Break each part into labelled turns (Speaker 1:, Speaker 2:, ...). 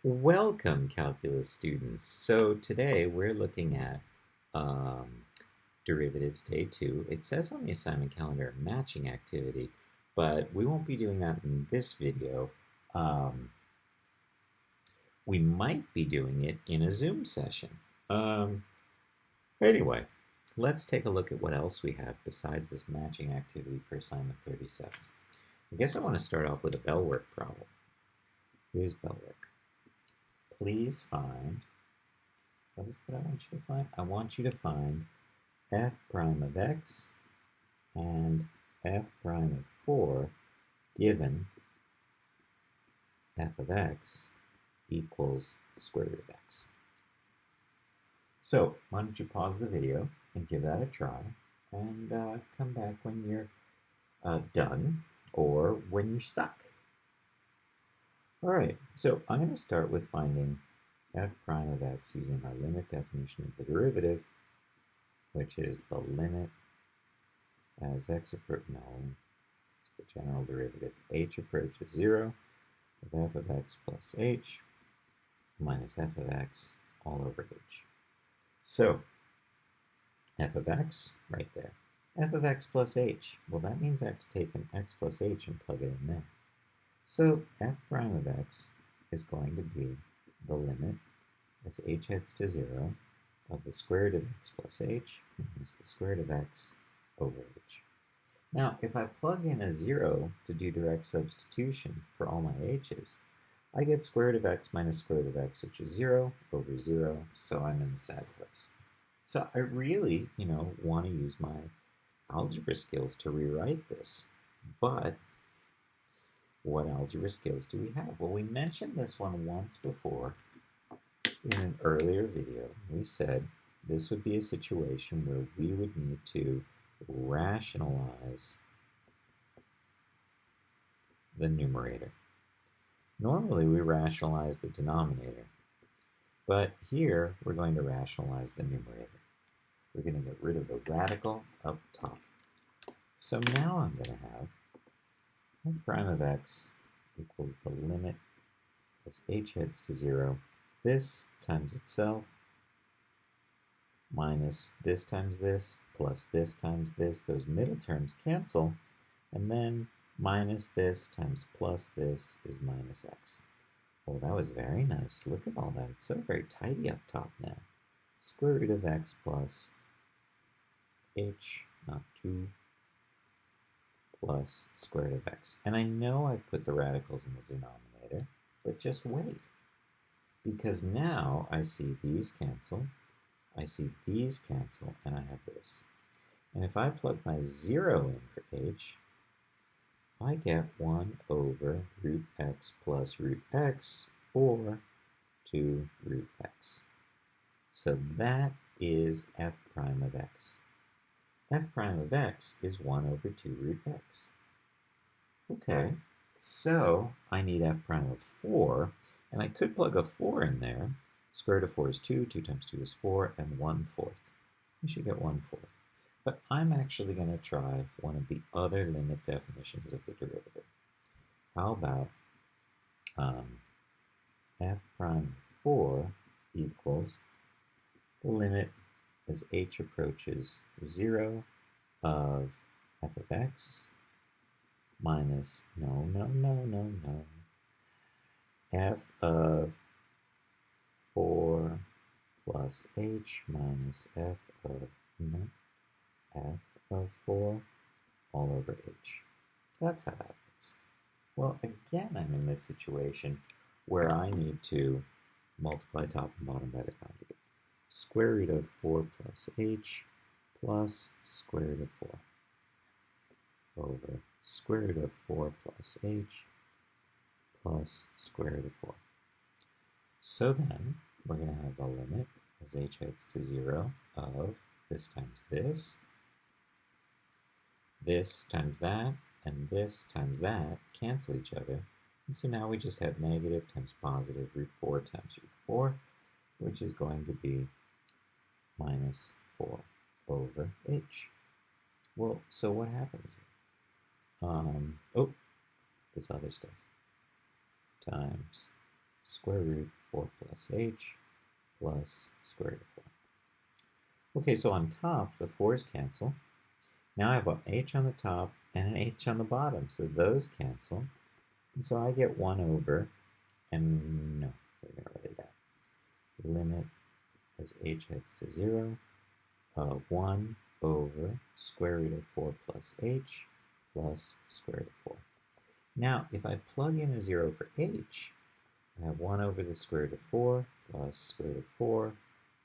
Speaker 1: Welcome, calculus students. So today we're looking at um, derivatives day 2. It says on the assignment calendar matching activity, but we won't be doing that in this video. Um, we might be doing it in a Zoom session. Um, anyway, let's take a look at what else we have besides this matching activity for assignment 37. I guess I want to start off with a bell work problem. Here's bell work. Please find what is that I want you to find? I want you to find f prime of x and f prime of 4 given f of x equals square root of x. So why don't you pause the video and give that a try and come back when you're done or when you're stuck. All right, so I'm going to start with finding f prime of x using our limit definition of the derivative, which is the limit as x approaches, no, it's the general derivative, h approaches 0 of f of x plus h minus f of x all over h. So f of x, right there, f of x plus h, well that means I have to take an x plus h and plug it in there. So f prime of x is going to be the limit as h heads to 0 of the square root of x plus h minus the square root of x over h. Now, if I plug in a 0 to do direct substitution for all my h's, I get square root of x minus square root of x, which is 0 over 0, so I'm in the sad place. So I really, want to use my algebra skills to rewrite this. But what algebra skills do we have? Well, we mentioned this one once before in an earlier video. We said this would be a situation where we would need to rationalize the numerator. Normally we rationalize the denominator, but here we're going to rationalize the numerator. We're going to get rid of the radical up top. So now I'm going to have f prime of x equals the limit as h heads to 0, this times itself, minus this times this, plus this times this. Those middle terms cancel, and then minus this times plus this is minus x. Oh, that was very nice. Look at all that. It's so very tidy up top now. Square root of x plus h, not 2, plus square root of x. And I know I put the radicals in the denominator, but just wait. Because now I see these cancel, I see these cancel, and I have this. And if I plug my 0 in for h, I get 1 over root x plus root x, or 2 root x. So that is f prime of x. F prime of x is 1 over 2 root x. Okay, so I need f prime of 4, and I could plug a 4 in there. Square root of 4 is 2, 2 times 2 is 4, and 1/4. We should get 1/4. But I'm actually going to try one of the other limit definitions of the derivative. How about f prime of 4 equals the limit as h approaches 0 of f of x minus, f of 4 plus h minus f of, f of 4 all over h. That's how that works. Well, again, I'm in this situation where I need to multiply top and bottom by the conjugate. Square root of 4 plus h plus square root of 4 over square root of 4 plus h plus square root of 4. So then we're going to have the limit as h heads to 0 of this times this times that, and this times that cancel each other. And so now we just have negative times positive root 4 times root 4, which is going to be minus 4 over h. Well, so what happens here? This other stuff times square root 4 plus h plus square root of 4. Okay, so on top, the 4's cancel. Now I have an h on the top and an h on the bottom, so those cancel. And so I get 1 over, and no, we're going to write it out. Limit as h heads to 0 of 1 over square root of 4 plus h plus square root of 4. Now, if I plug in a 0 for h, I have 1 over the square root of 4 plus square root of 4.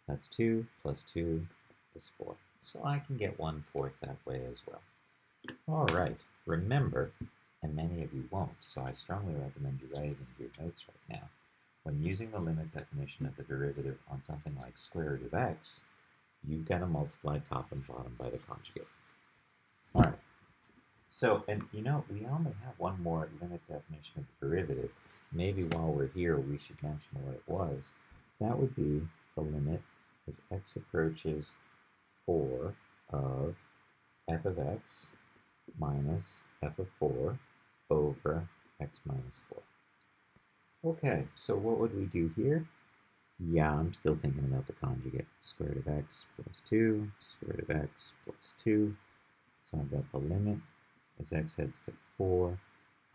Speaker 1: That's 2 plus 2 is 4. So I can get 1/4 that way as well. All right, remember, and many of you won't, so I strongly recommend you write it into your notes right now. When using the limit definition of the derivative on something like square root of x, you've got to multiply top and bottom by the conjugate. All right. So, and you know, we only have one more limit definition of the derivative. Maybe while we're here, we should mention what it was. That would be the limit as x approaches 4 of f of x minus f of 4 over x minus 4. Okay, so what would we do here? Yeah, I'm still thinking about the conjugate. Square root of x plus 2, square root of x plus 2. So I've got the limit as x heads to 4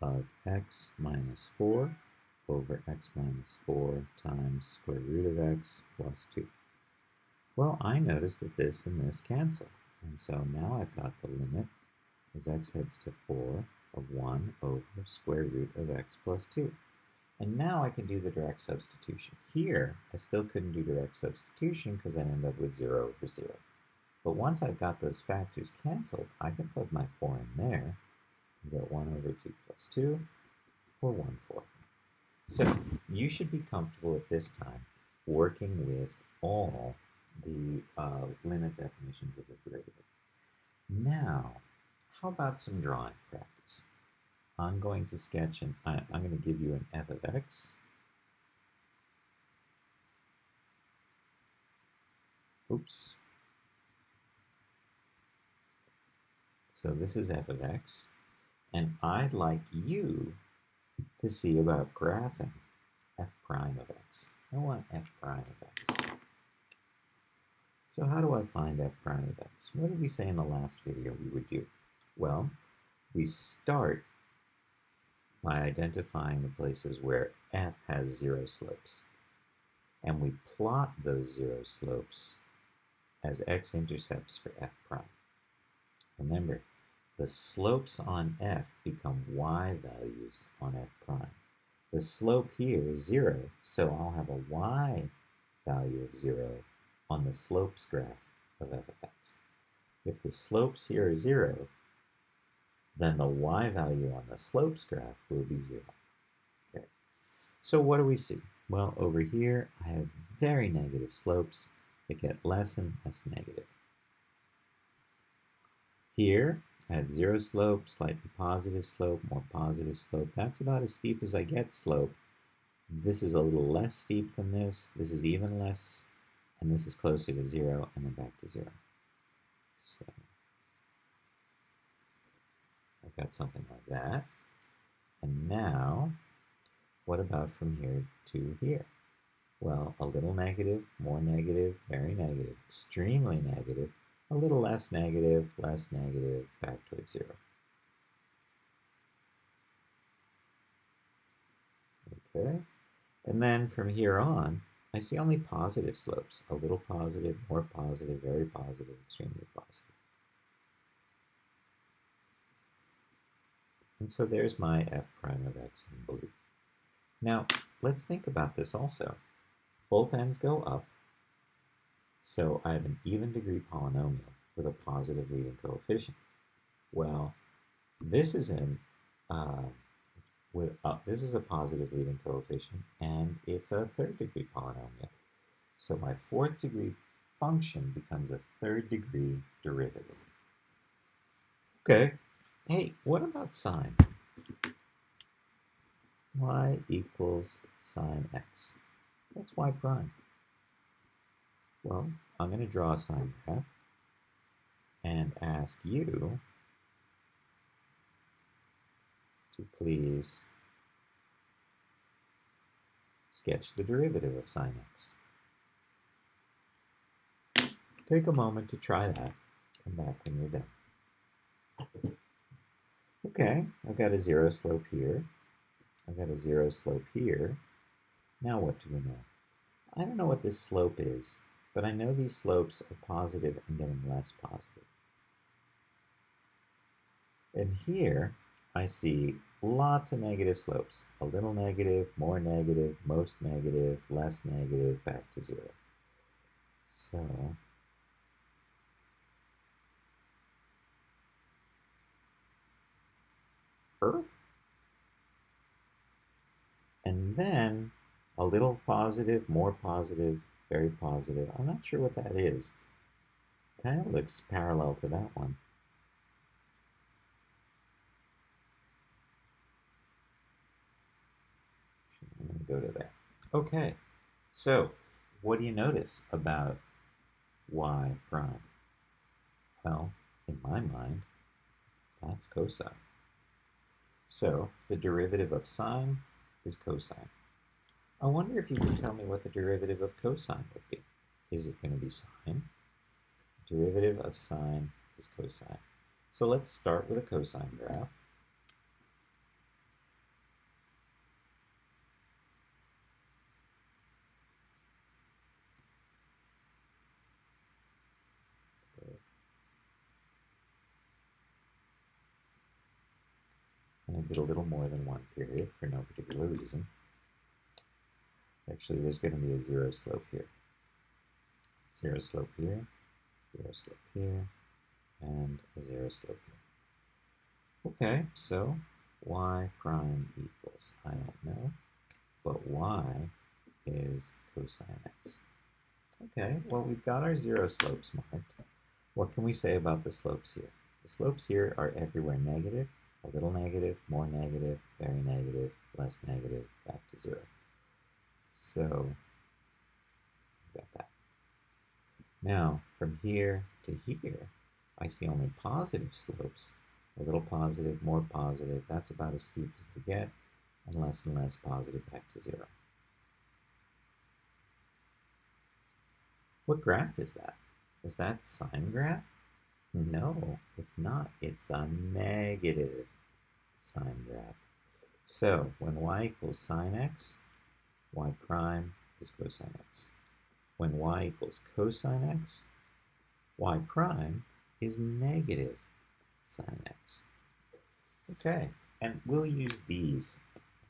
Speaker 1: of x minus 4 over x minus 4 times square root of x plus 2. Well, I notice that this and this cancel. And so now I've got the limit as x heads to 4 of 1 over square root of x plus 2. And now I can do the direct substitution. Here, I still couldn't do direct substitution because I end up with 0 over 0. But once I've got those factors canceled, I can plug my 4 in there and get 1 over 2 plus 2, or 1/4. So you should be comfortable at this time working with all the limit definitions of the derivative. Now, how about some drawing practice? I'm going to sketch, and I'm going to give you an f of x. Oops. So this is f of x, and I'd like you to see about graphing f prime of x. I want f prime of x. So how do I find f prime of x? What did we say in the last video we would do? Well, we start by identifying the places where f has 0 slopes. And we plot those 0 slopes as x-intercepts for f prime. Remember, the slopes on f become y values on f prime. The slope here is 0, so I'll have a y value of 0 on the slopes graph of f of x. If the slopes here are 0, then the y value on the slopes graph will be 0. Okay. So what do we see? Well, over here, I have very negative slopes that get less and less negative. Here, I have 0 slope, slightly positive slope, more positive slope. That's about as steep as I get slope. This is a little less steep than this. This is even less, and this is closer to 0, and then back to 0. So I've got something like that. And now, what about from here to here? Well, a little negative, more negative, very negative, extremely negative, a little less negative, back towards 0. Okay, and then from here on, I see only positive slopes, a little positive, more positive, very positive, extremely positive. And so there's my f prime of x in blue. Now, let's think about this also. Both ends go up, so I have an even degree polynomial with a positive leading coefficient. Well, this is this is a positive leading coefficient, and it's a third degree polynomial. So my fourth degree function becomes a third degree derivative. Okay, hey, what about sine? Y equals sine x. What's y prime? Well, I'm going to draw a sine graph and ask you to please sketch the derivative of sine x. Take a moment to try that. Come back when you're done. Okay, I've got a zero slope here. I've got a zero slope here. Now what do we know? I don't know what this slope is, but I know these slopes are positive and getting less positive. And here I see lots of negative slopes. A little negative, more negative, most negative, less negative, back to zero. So Earth, and then a little positive, more positive, very positive. I'm not sure what that is. Kind of looks parallel to that one. I'm going to go to that. Okay, so what do you notice about y prime? Well, in my mind, that's cosine. So the derivative of sine is cosine. I wonder if you can tell me what the derivative of cosine would be. Is it going to be sine? The derivative of sine is cosine. So let's start with a cosine graph. And I did a little more than one period for no particular reason. Actually, there's going to be a zero slope here. Zero slope here, zero slope here, and a zero slope here. Okay, so y prime equals, I don't know, but y is cosine x. Okay, well, we've got our zero slopes marked. What can we say about the slopes here? The slopes here are everywhere negative, a little negative, more negative, very negative, less negative, back to zero. So, got that. Now, from here to here, I see only positive slopes. A little positive, more positive, that's about as steep as they get, and less positive back to zero. What graph is that? Is that sine graph? No, it's not. It's a negative sine graph. So when y equals sine x, y prime is cosine x. When y equals cosine x, y prime is negative sine x. Okay, and we'll use these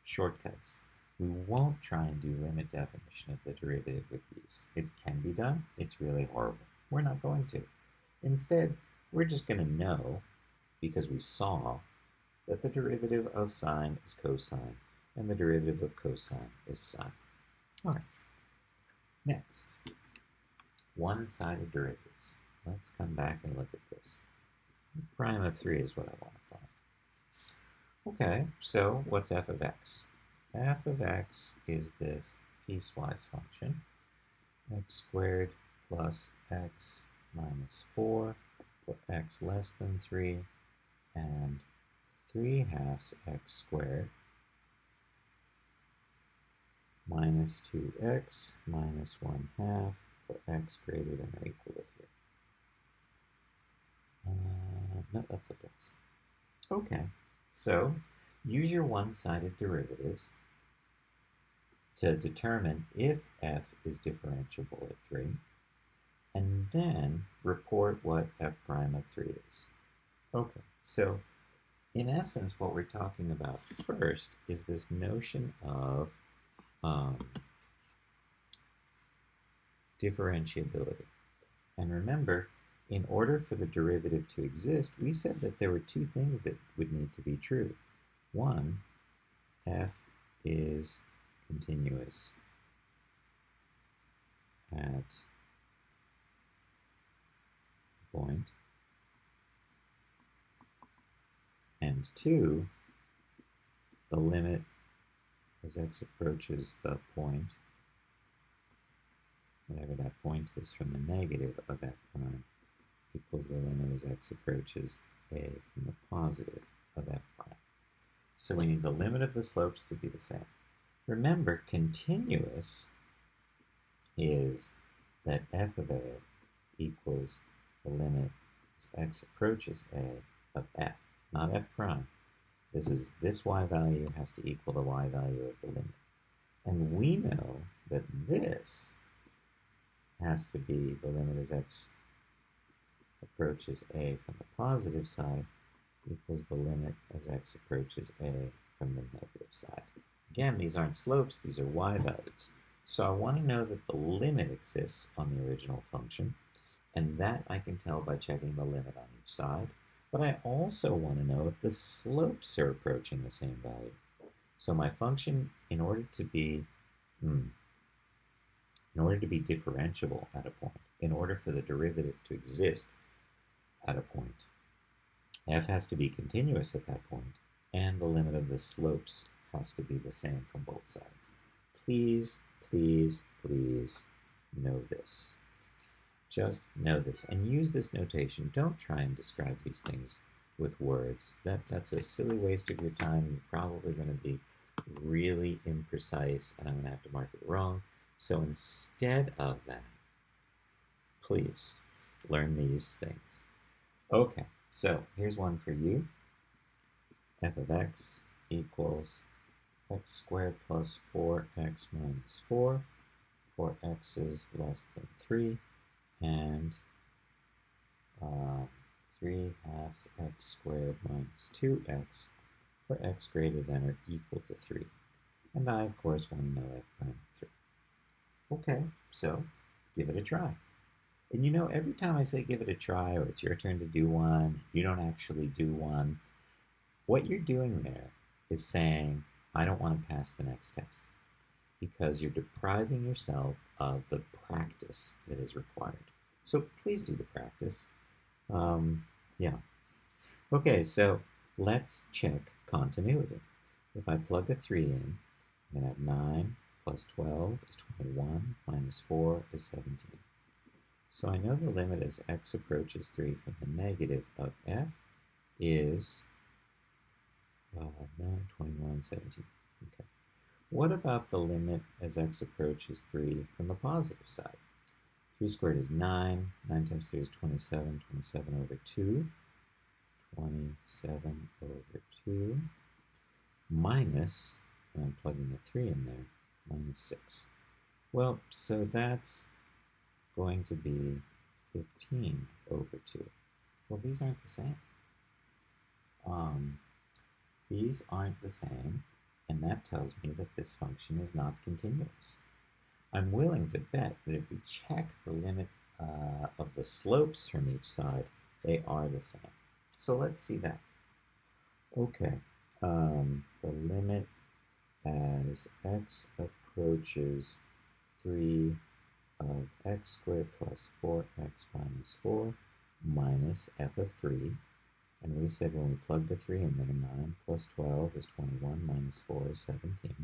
Speaker 1: shortcuts. We won't try and do limit definition of the derivative with these. It can be done. It's really horrible. We're not going to. Instead, we're just going to know, because we saw, that the derivative of sine is cosine, and the derivative of cosine is sine. All right. Next, one-sided derivatives. Let's come back and look at this. Prime of 3 is what I want to find. Okay, so what's f of x? F of x is this piecewise function, x squared plus x minus 4 for x less than 3, and 3/2 x squared minus 2x minus 1/2 for x greater than or equal to 3. No, that's a plus. Okay, so use your one-sided derivatives to determine if f is differentiable at 3, and then report what f prime of 3 is. Okay, so in essence, what we're talking about first is this notion of differentiability. And remember, in order for the derivative to exist, we said that there were two things that would need to be true. One, f is continuous at a point, and two, the limit as x approaches the point, whatever that point is from the negative of f prime, equals the limit as x approaches a from the positive of f prime. So we need the limit of the slopes to be the same. Remember, continuous is that f of a equals the limit as x approaches a of f, not f prime. This y value has to equal the y value of the limit. And we know that this has to be the limit as x approaches a from the positive side equals the limit as x approaches a from the negative side. Again, these aren't slopes, these are y values. So I want to know that the limit exists on the original function, and that I can tell by checking the limit on each side. But I also want to know if the slopes are approaching the same value. So my function, in order to be differentiable at a point, in order for the derivative to exist at a point, f has to be continuous at that point, and the limit of the slopes has to be the same from both sides. Please, please, please know this. Just know this and use this notation. Don't try and describe these things with words. That's a silly waste of your time. You're probably going to be really imprecise, and I'm going to have to mark it wrong. So instead of that, please learn these things. Okay, so here's one for you. F of x equals x squared plus 4x minus 4 for x is less than 3, and 3 halves x squared minus 2x for x greater than or equal to 3. And I, of course, want to know f prime of 3. Okay, so give it a try. And you know, every time I say give it a try, or it's your turn to do one, you don't actually do one, what you're doing there is saying, I don't want to pass the next test, because you're depriving yourself of the practice that is required. So please do the practice. Yeah. Okay, so let's check continuity. If I plug a 3 in, I'm going to have 9 plus 12 is 21, minus 4 is 17. So I know the limit as x approaches 3 from the negative of f is 9, 21, 17. Okay. What about the limit as x approaches 3 from the positive side? 3 squared is 9. 9 times 3 is 27. 27 over 2. 27 over 2 minus, and I'm plugging a 3 in there, minus 6. Well, so that's going to be 15 over 2. Well, these aren't the same. These aren't the same, and that tells me that this function is not continuous. I'm willing to bet that if we check the limit of the slopes from each side, they are the same. So let's see that. Okay, the limit as x approaches 3 of x squared plus 4x minus 4 minus f of 3. And we said when we plugged a 3 in there, 9 plus 12 is 21 minus 4 is 17.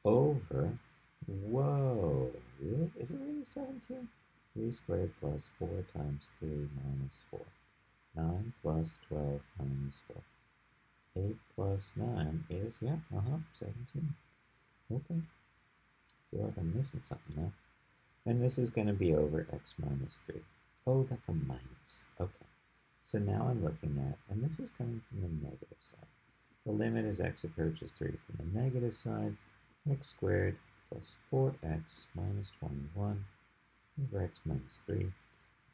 Speaker 1: Over, whoa, really? Is it really 17? 3 squared plus 4 times 3 minus 4. 9 plus 12 minus 4. 8 plus 9 is, 17. Okay. Feel like I'm missing something now. And this is going to be over x minus 3. Oh, that's a minus. Okay. So now I'm looking at, and this is coming from the negative side. The limit as x approaches 3 from the negative side, x squared plus 4x minus 21 over x minus 3.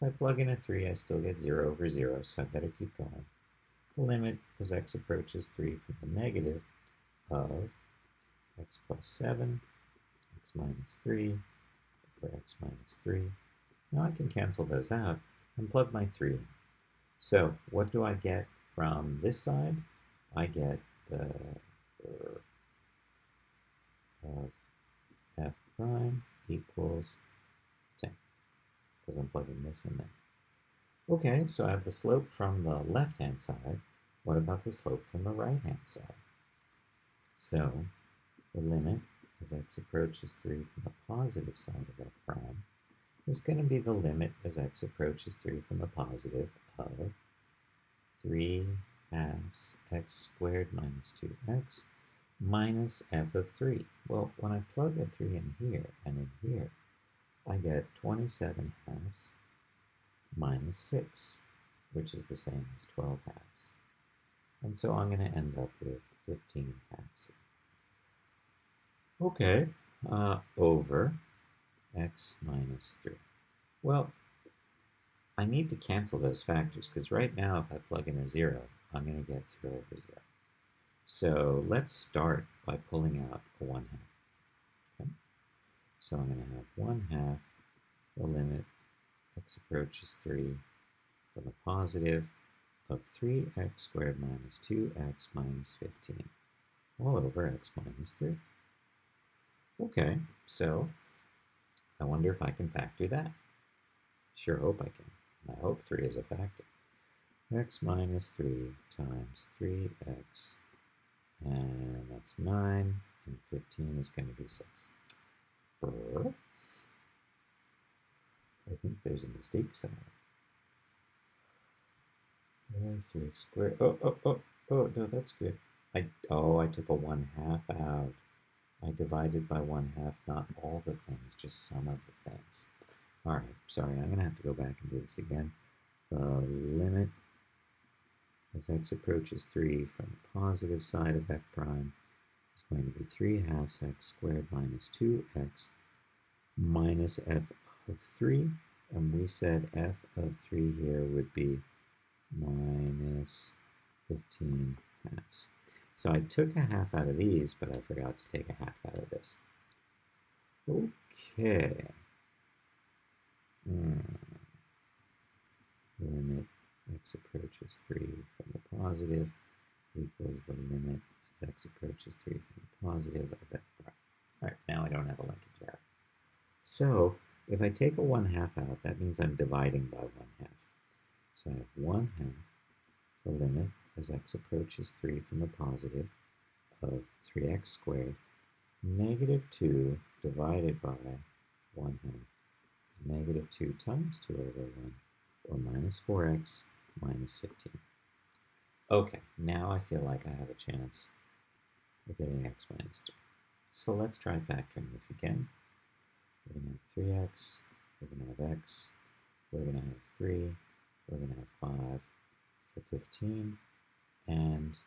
Speaker 1: If I plug in a 3, I still get 0 over 0, so I better keep going. The limit as x approaches 3 from the negative of x plus 7, x minus 3, over x minus 3. Now I can cancel those out and plug my 3 in. So what do I get from this side? I get the of f prime equals 10, because I'm plugging this in there. Okay, so I have the slope from the left-hand side. What about the slope from the right-hand side? So the limit as x approaches 3 from the positive side of f prime is going to be the limit as x approaches 3 from the positive of 3 halves x squared minus 2x minus f of 3. Well, when I plug a 3 in here and in here, I get 27 halves minus 6, which is the same as 12 halves. And so I'm going to end up with 15 halves here. Okay, over x minus 3. Well, I need to cancel those factors because right now if I plug in a 0, I'm going to get 0 over 0. So let's start by pulling out a 1/2. Okay? So I'm going to have 1/2 the limit x approaches 3 from the positive of 3x squared minus 2x minus 15 all over x minus 3. Okay, so I wonder if I can factor that. Sure hope I can. I hope 3 is a factor. X minus 3 times 3x, and that's 9, and 15 is going to be 6. Brr. I think there's a mistake somewhere. 3 squared. Oh, no, that's good. I took a 1/2 out. I divided by 1/2, not all the things, just some of the things. All right, sorry, I'm going to have to go back and do this again. The limit as x approaches 3 from the positive side of f prime is going to be 3/2 x squared minus 2x minus f of 3. And we said f of 3 here would be minus 15 halves. So I took a half out of these, but I forgot to take a half out of this. Okay. Limit x approaches 3 from the positive equals the limit as x approaches 3 from the positive of f prime. All right, now I don't have a linkage error. So if I take a 1/2 out, that means I'm dividing by 1/2. So I have 1/2 the limit as x approaches 3 from the positive of 3x squared. Negative 2 divided by 1/2 is negative 2 times 2 over 1, or minus 4x minus 15. Okay, now I feel like I have a chance of getting x minus 3. So let's try factoring this again. We're going to have 3x, we're going to have x, we're going to have 3, we're going to have 5 for 15, and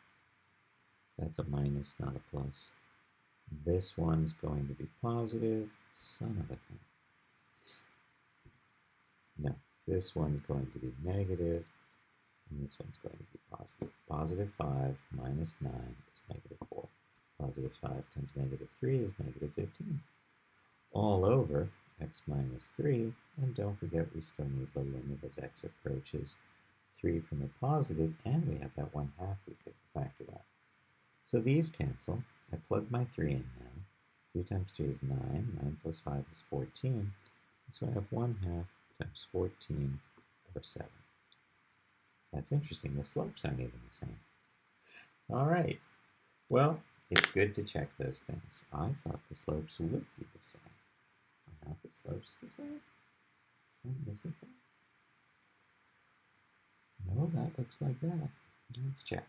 Speaker 1: that's a minus, not a plus. This one's going to be positive, son of a gun. No, this one's going to be negative, and this one's going to be positive. Positive 5 minus 9 is negative 4. Positive 5 times negative 3 is negative 15. All over x minus 3, and don't forget we still need the limit as x approaches 3 from the positive, and we have that 1/2 we factored out. So these cancel. I plug my 3 in now. 3 times 3 is 9. 9 plus 5 is 14. And so I have 1/2 times 14 over 7. That's interesting. The slopes aren't even the same. All right. Well, it's good to check those things. I thought the slopes would be the same. Are not the slopes the same? Isn't that? No, that looks like that. Let's check.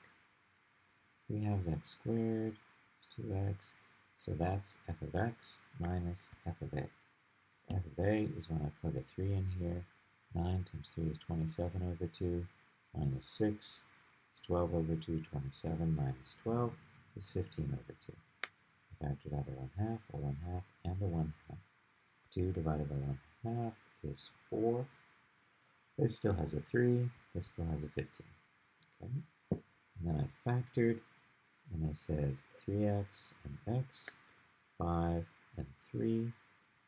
Speaker 1: 3/2 x squared is 2x. So that's f of x minus f of a. F of a is when I plug a 3 in here. 9 times 3 is 27 over 2. Minus 6 is 12 over 2. 27 minus 12 is 15 over 2. I factored out a 1/2, a 1/2, and a 1/2. 2 divided by 1/2 is 4. This still has a 3. This still has a 15. Okay. And then I factored, and I said 3x and x, 5 and 3.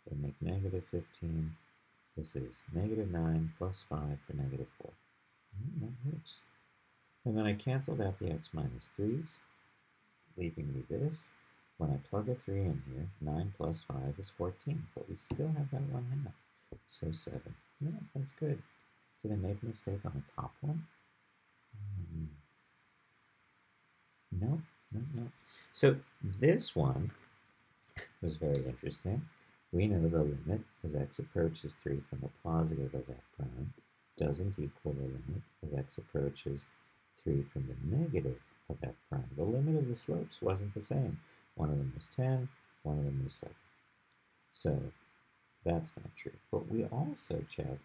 Speaker 1: They make negative 15. This is negative 9 plus 5 for negative 4. That works. And then I canceled out the x minus 3's, leaving me this. When I plug a 3 in here, 9 plus 5 is 14, but we still have that 1/2. So 7. Yeah, that's good. Did I make a mistake on the top one? No. So this one was very interesting. We know the limit as x approaches 3 from the positive of f prime doesn't equal the limit as x approaches 3 from the negative of f prime. The limit of the slopes wasn't the same. One of them was 10, one of them was 7. So that's not true. But we also checked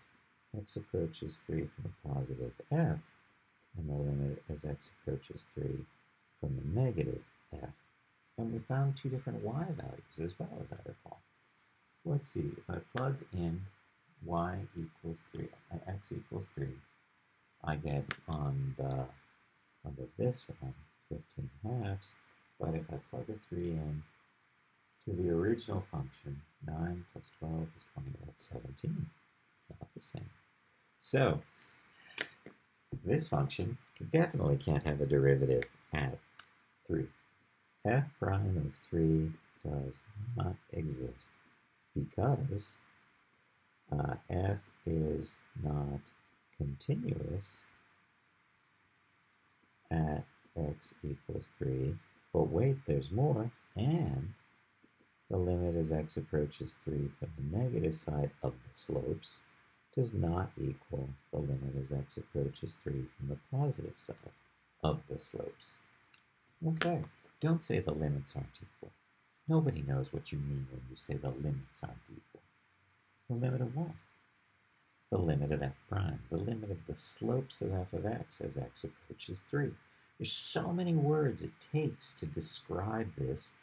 Speaker 1: x approaches 3 from the positive f, and the limit as x approaches 3 from the negative f. And we found two different y values as well, as I recall. Let's see, if I plug in y equals 3, x equals 3, I get on this one 15 halves, but if I plug a 3 in to the original function, 9 plus 12 is 20, that's 17. Not the same. So this function definitely can't have a derivative at 3. F prime of 3 does not exist because f is not continuous at x equals 3. But wait, there's more, and the limit as x approaches 3 from the negative side of the slopes does not equal the limit as x approaches 3 from the positive side of the slopes. Okay, don't say the limits aren't equal. Nobody knows what you mean when you say the limits aren't equal. The limit of what? The limit of f prime, the limit of the slopes of f of x as x approaches 3. There's so many words it takes to describe this.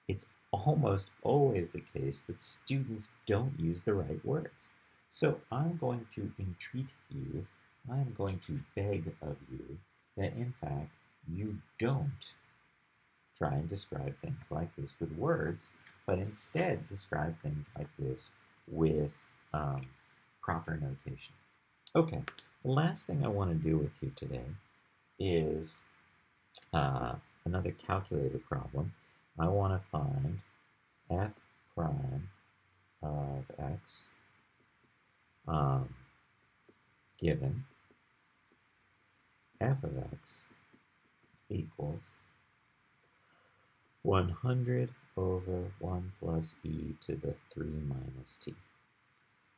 Speaker 1: It's almost always the case that students don't use the right words. So I'm going to entreat you, I'm going to beg of you that in fact you don't try and describe things like this with words, but instead describe things like this with proper notation. Okay, the last thing I want to do with you today is another calculator problem. I want to find f prime of x given f of x equals 100 over 1 plus e to the 3 minus t.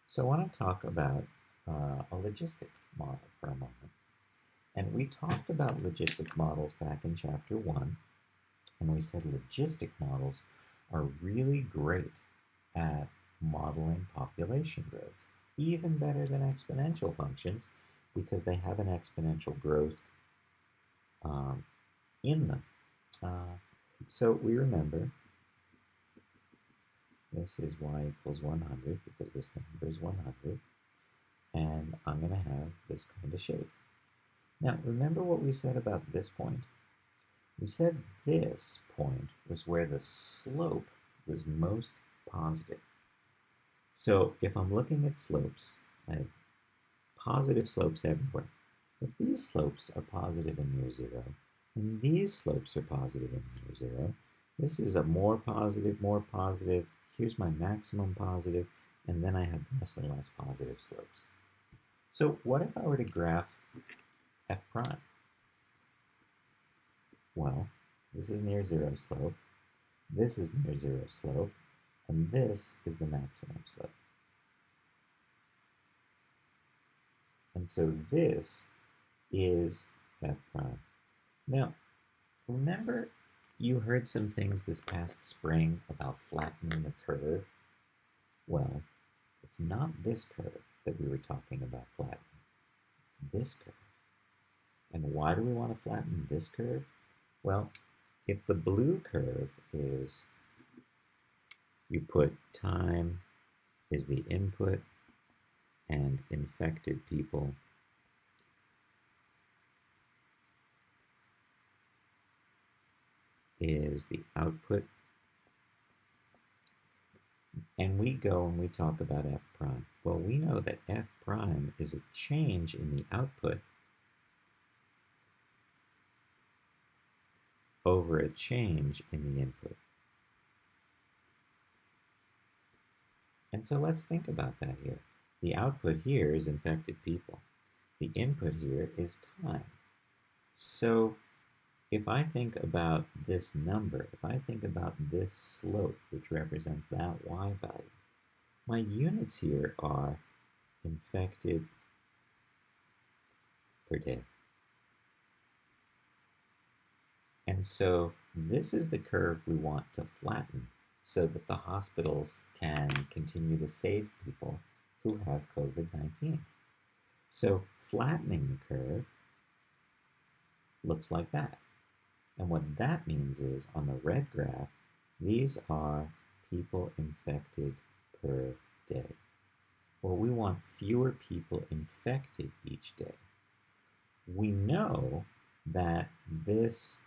Speaker 1: So I want to talk about a logistic model for a moment. And we talked about logistic models back in chapter 1, and we said logistic models are really great at modeling population growth, even better than exponential functions because they have an exponential growth in them. So we remember this is y equals 100 because this number is 100, and I'm going to have this kind of shape. Now, remember what we said about this point? We said this point was where the slope was most positive. So if I'm looking at slopes, I have positive slopes everywhere. But these slopes are positive in near 0, and these slopes are positive in near 0. This is a more positive, here's my maximum positive, and then I have less and less positive slopes. So what if I were to graph f prime? Well, this is near 0 slope, this is near 0 slope, and this is the maximum slope. And so this is f prime. Now, remember you heard some things this past spring about flattening the curve? Well, it's not this curve that we were talking about flattening. It's this curve. And why do we want to flatten this curve? Well, if the blue curve is, you put time is the input and infected people is the output, and we go and we talk about f prime. Well, we know that f prime is a change in the output over a change in the input. And so let's think about that here. The output here is infected people. The input here is time. So if I think about this number, if I think about this slope, which represents that y value, my units here are infected per day. And so this is the curve we want to flatten so that the hospitals can continue to save people who have COVID-19. So flattening the curve looks like that. And what that means is on the red graph, these are people infected per day. Well, we want fewer people infected each day. We know that this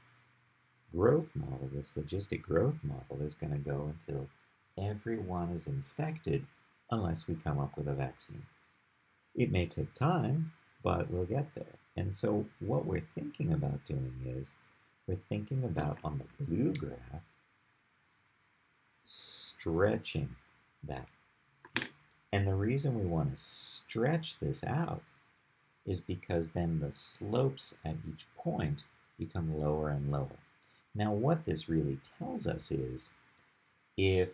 Speaker 1: growth model, this logistic growth model, is going to go until everyone is infected unless we come up with a vaccine. It may take time, but we'll get there. And so what we're thinking about doing is we're thinking about, on the blue graph, stretching that. And the reason we want to stretch this out is because then the slopes at each point become lower and lower. Now, what this really tells us is if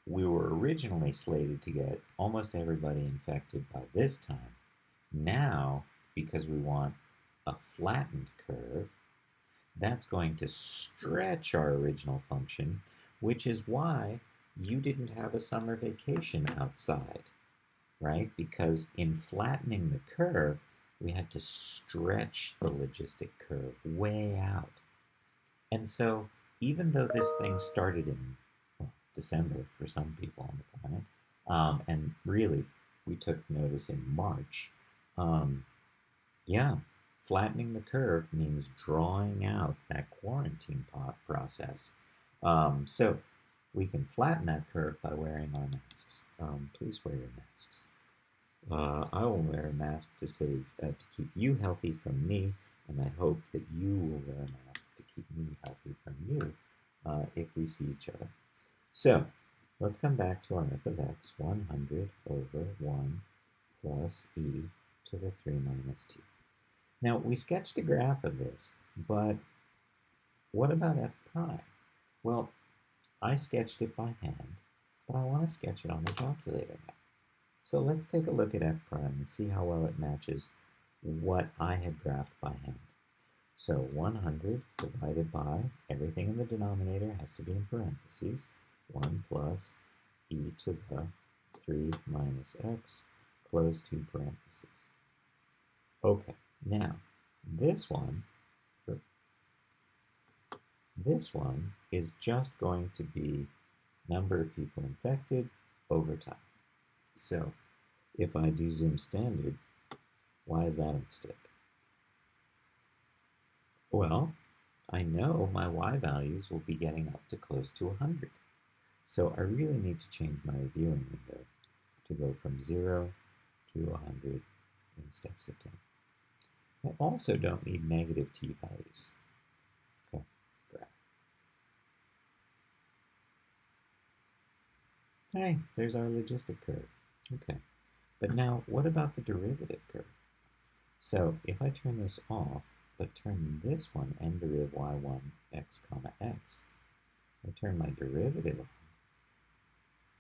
Speaker 1: we were originally slated to get almost everybody infected by this time, now, because we want a flattened curve, that's going to stretch our original function, which is why you didn't have a summer vacation outside, right? Because in flattening the curve, we had to stretch the logistic curve way out. And so even though this thing started in December for some people on the planet, and really we took notice in March, yeah, flattening the curve means drawing out that quarantine process. So we can flatten that curve by wearing our masks. Please wear your masks. I will wear a mask to keep you healthy from me, and I hope that you will wear a mask to keep me healthy from you if we see each other. So let's come back to our f of x, 100 over 1 plus e to the 3 minus t. Now, we sketched a graph of this, but what about f prime? Well, I sketched it by hand, but I want to sketch it on the calculator now. So let's take a look at f prime and see how well it matches what I had graphed by hand. So 100 divided by, everything in the denominator has to be in parentheses, 1 plus e to the 3 minus x, close two parentheses. Okay, now this one is just going to be number of people infected over time. So if I do zoom standard, why is that a mistake? Well, I know my y values will be getting up to close to 100. So I really need to change my viewing window to go from 0 to 100 in steps of 10. I also don't need negative t values. Okay, graph. Hey, there's our logistic curve. Okay, but now what about the derivative curve? So if I turn this off, but turn this one, n deriv y1 x comma x, I turn my derivative on,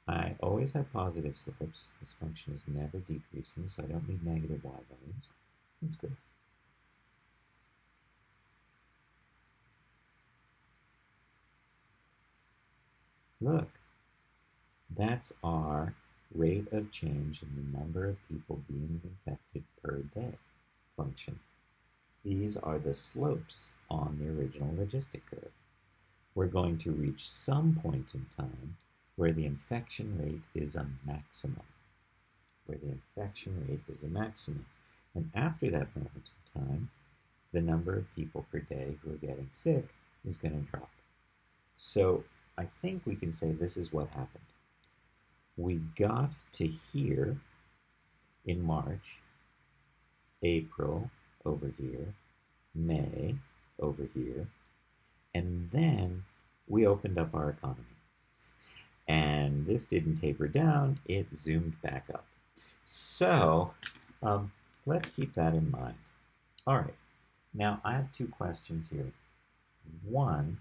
Speaker 1: I always have positive slopes. This function is never decreasing, so I don't need negative y values. That's good. Look, that's our rate of change in the number of people being infected per day function. These are the slopes on the original logistic curve. We're going to reach some point in time where the infection rate is a maximum. And after that moment in time, the number of people per day who are getting sick is going to drop. So I think we can say this is what happened. We got to here in March, April over here, May over here, and then we opened up our economy. And this didn't taper down, it zoomed back up. So let's keep that in mind. All right, now I have two questions here. One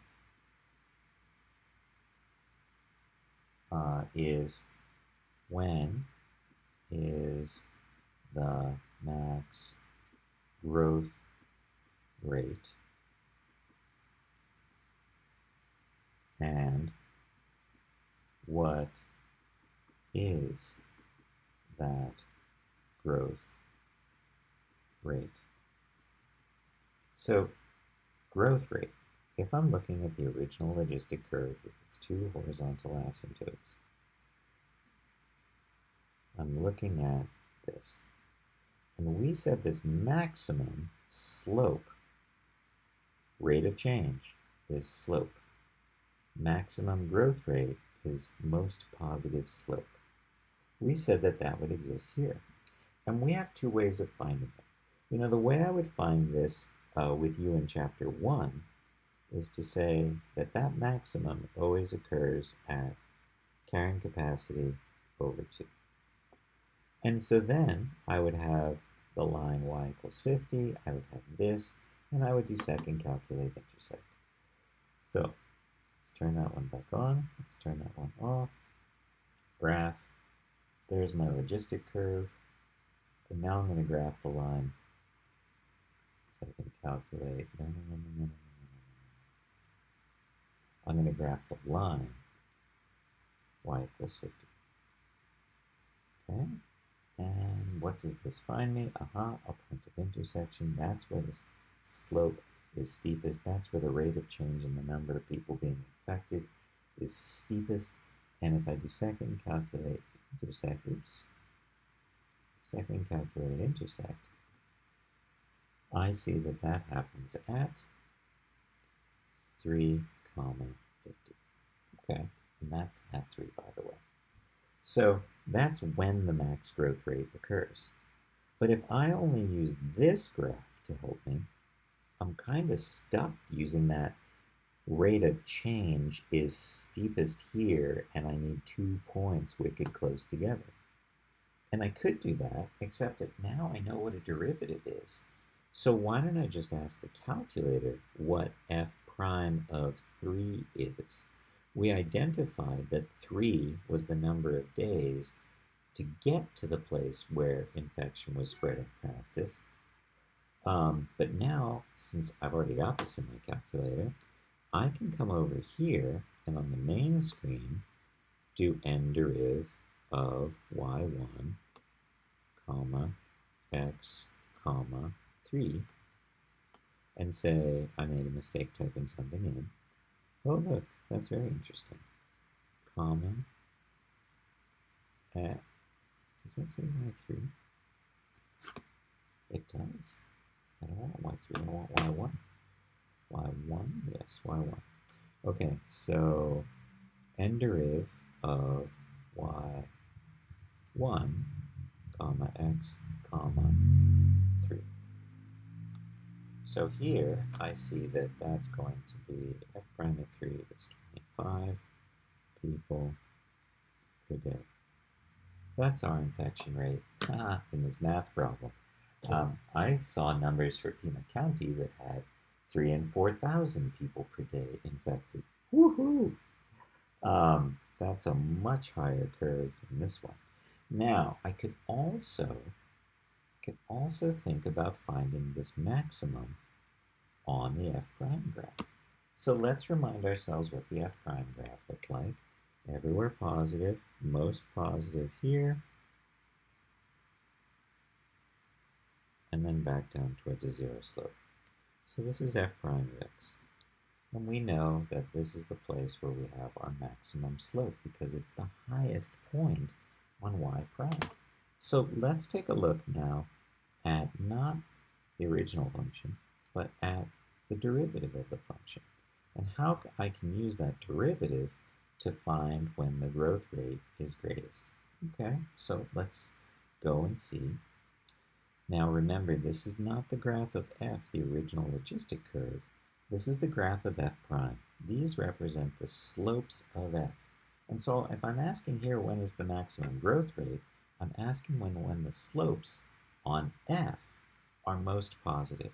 Speaker 1: is, when is the max growth rate And what is that growth rate? So growth rate, if I'm looking at the original logistic curve with its two horizontal asymptotes, I'm looking at this. And we said this maximum slope, rate of change, is slope. Maximum growth rate is most positive slope. We said that that would exist here. And we have two ways of finding it. You know, the way I would find this with you in chapter 1 is to say that that maximum always occurs at carrying capacity over 2. And so then I would have the line y equals 50, I would have this, and I would dissect and calculate intersect. So let's turn that one back on, let's turn that one off. Graph, there's my logistic curve, and now I'm going to graph the line. So I can calculate, I'm going to graph the line, y equals 50. Okay, and what does this find me? Aha, a point of intersection. That's where the slope is steepest. That's where the rate of change in the number of people being infected is steepest. And if I do second calculate intersect, I see that that happens at 3, 50. Okay, and that's at 3, by the way. So that's when the max growth rate occurs. But if I only use this graph to help me, I'm kind of stuck using that rate of change is steepest here, and I need 2 points wicked close together. And I could do that, except that now I know what a derivative is. So why don't I just ask the calculator what f prime of 3 is? We identified that 3 was the number of days to get to the place where infection was spreading fastest. But now, since I've already got this in my calculator, I can come over here and on the main screen do n deriv of y1, comma, x, comma, 3, and say I made a mistake typing something in. Oh, look, that's very interesting. Comma, at, does that say y3? It does. I don't want y3, I want y1. y1, yes, y1. Okay, so n deriv of y1, comma, x, comma, 3. So here I see that that's going to be f prime of 3 is 25 people per day. That's our infection rate in this math problem. I saw numbers for Pima County that had 3,000 and 4,000 people per day infected. Woohoo! That's a much higher curve than this one. Now, I could also think about finding this maximum on the f prime graph. So let's remind ourselves what the f prime graph looked like. Everywhere positive, most positive here, and then back down towards a 0 slope. So this is f prime of x. And we know that this is the place where we have our maximum slope because it's the highest point on y prime. So let's take a look now at not the original function, but at the derivative of the function, and how I can use that derivative to find when the growth rate is greatest. Okay, so let's go and see. Now remember, this is not the graph of f, the original logistic curve. This is the graph of f prime. These represent the slopes of f. And so if I'm asking here when is the maximum growth rate, I'm asking when the slopes on f are most positive.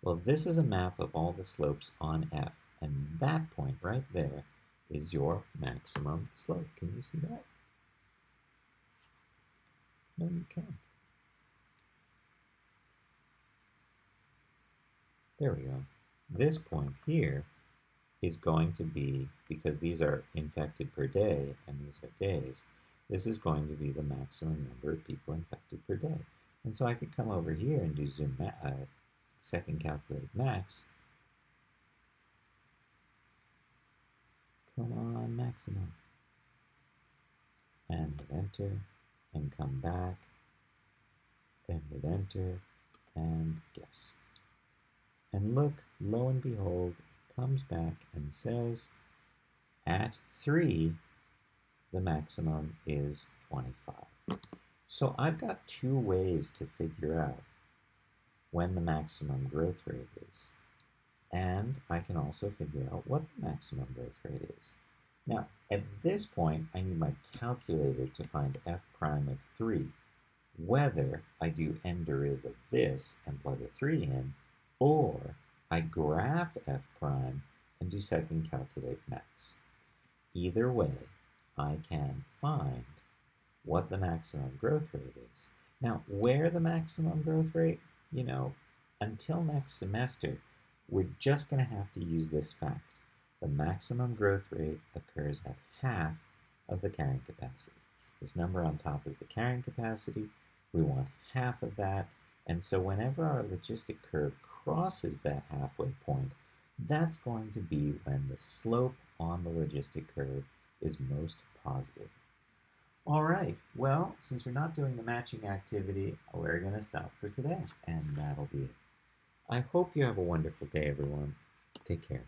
Speaker 1: Well, this is a map of all the slopes on f, and that point right there is your maximum slope. Can you see that? No, you can't. There we go. This point here is going to be, because these are infected per day and these are days, this is going to be the maximum number of people infected per day. And so I could come over here and do second calculate max. Come on, maximum. And hit enter and come back and hit enter and guess. And look, lo and behold, it comes back and says at 3, the maximum is 25. So I've got two ways to figure out when the maximum growth rate is. And I can also figure out what the maximum growth rate is. Now, at this point, I need my calculator to find f prime of 3, whether I do n derivative of this and plug a 3 in, or I graph f prime and do second calculate max. Either way, I can find what the maximum growth rate is. Now, where the maximum growth rate, until next semester, we're just going to have to use this fact. The maximum growth rate occurs at half of the carrying capacity. This number on top is the carrying capacity. We want half of that. And so whenever our logistic curve crosses that halfway point, that's going to be when the slope on the logistic curve is most positive. All right, well, since we're not doing the matching activity, we're going to stop for today, and that'll be it. I hope you have a wonderful day, everyone. Take care.